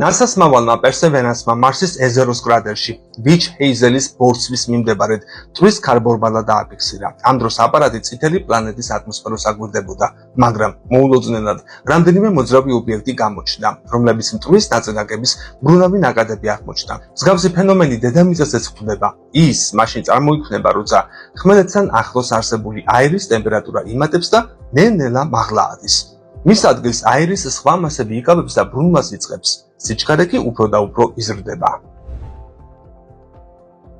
NASA-ს მავალმა პერსევერანსმა მარსის ეზეროს კრატერში ვიჩ ჰეიზელის ბორცვის მიმდებარედ მტვრის ქარბორბალა დააფიქსირა. ამ დროს აპარატი წითელი პლანეტის ატმოსფეროს აგვირდებოდა, მაგრამ მოულოდნელად რამდენიმე მოძრავი ობიექტი გამოჩნდა, რომლების მტვრის ნაწილაკების მბრუნავი ნაკადები აღმოჩნდა. მსგავსი ფენომენი დედამიწასაც ხვდება. ის მაშინ წარმოიქმნება, როცა ხმელეთთან ახლოს არსებული აირის ტემპერატურა იმატებს და ნელ-ნელა მაღლა ადის. მის ადგილს აირის სხვა მასები იკავებს და ბრუნვას იწყებს. სიჩქარე კი უფრო და უფრო იზრდება.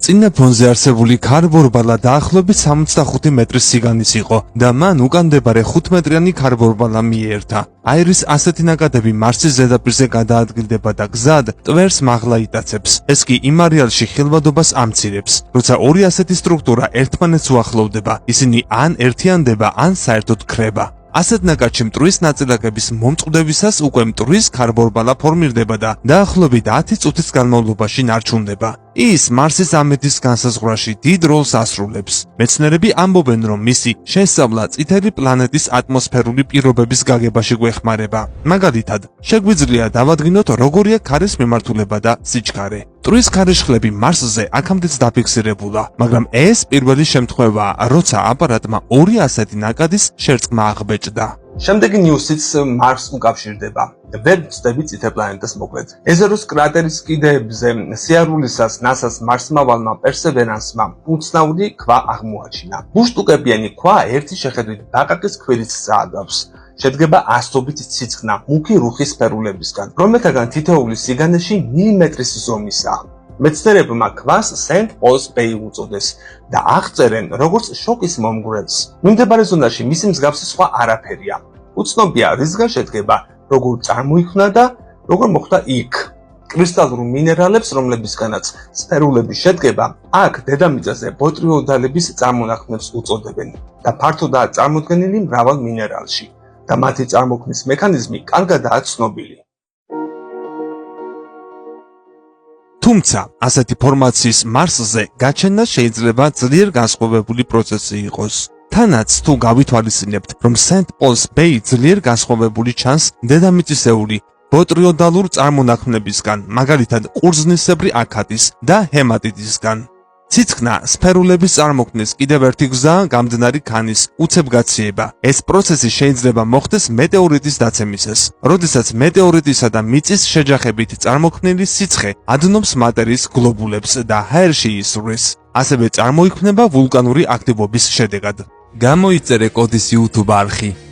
წინა ფონზე არსებული ქარბორბალა დაახლოებით 65 მეტრის სიგანის იყო და მან უკანდებარე 5 მეტრიანი ქარბორბალა მიიერთა. აირის ასეთი ნაკადები მარსის ზედაპირზე გადაადგილდება და გზად ტვერს მაღლა იტაცებს. ეს კი იმ არეალში ხილვადობას ამცირებს. როცა ორი ასეთი სტრუქტურა ერთმანეთს უახლოვდება, ისინი ან ერთიანდება, ან საერთოდ ქრება. ასეთ ნაკადში მტვრის ნაწილაკების მომწყდებისას უკვე მტვრის ქარბორბალა ფორმირდება და დაახლოებით 10 წუთის განმავლობაში ნარჩუნდება. ის მარსის ამედის განსაზღვრაში დიდ როლს ასრულებს. მეცნიერები ამბობენ, რომ მისი შესწავლა წითელი პლანეტის ატმოსფერული პირობების გაგებაში გვეხმარება. მაგალითად, შეგვიძლია დავადგინოთ, როგორია ქარის მიმართულება და სიჩქარე. მტვრის ქარიშხლები მარსზე აქამდეც დაფიქსირებულა, მაგრამ ეს პირველი შემთხვევაა, როცა აპარატმა ორი ასეთი ნაკადის შერწყმა აღბეჭდა. შემდეგი ნიუსიც მარსს უკავშირდება. ვერ ვწდები წითელ პლანეტას მოკლედ. ეზეროს კრატერის კიდეებზე სიარულისას NASA-ს მარსმავალმა პერსევერანსმა უცნაური ქვა აღმოაჩინა. მუშტუკებიანი ქვა ერთი შეხედვით ბაყაყის ქვირითს წააგავს. შედგება ასობით ციცხნა მუქი რუხის სფერულებისგან, რომელთაგან თითოეული სიგანეში მილიმეტრის ზომისაა. მეცნიერებმა ქვას სენტ პოლს ბეი უწოდეს და აღწერენ როგორც შოკის მომგვრელს. მიმდებარე ზონაში მისი მსგავსი სხვა არაფერია. უცნობია რისგან შედგება, როგორ წარმოიქმნა და როგორ მოხვდა იქ. კრისტალურ მინერალებს, რომლებისგანაც სფერულები შედგება, აქ დედამიწაზე ბოტრიოდალების წარმონაქმნებს უწოდებენ და ფართოდაა წარმოდგენილი მრავალ მინერალში და მათი წარმოქმნის მექანიზმი კარგადაა ცნობილი. თუმცა, ასეთი ფორმაციის მარსზე გაჩენა შეიძლება ძლიერ განსხვავებული პროცესი იყოს. თანაც თუ გავითვალისწინებთ, რომ სენტ პოლს ბეი ძლიერ განსხვავებული ჩანს დედამიწისეული ბოტრიოდალურ წარმონაქმნებისგან, მაგალითად ყურძნისებრი აქატის და ჰემატიტისგან. ციცხნა სფერულების წარმოქმნის კიდევ ერთი გზაა გამდნარი ქანის უცებგაციება. ეს პროცესი შეიძლება მოხდეს მეტეორიტის დაცემისას, როდესაც მეტეორიტისა და მიწის შეჯახებით წარმოქმნილი სიცხე ადნობს მატერიის გლობულებს და ჰაერში ისრვის. ასევე წარმოიქმნება ვულკანური აქტივობის შედეგად. გამოიწერე კოდის YouTube არხი.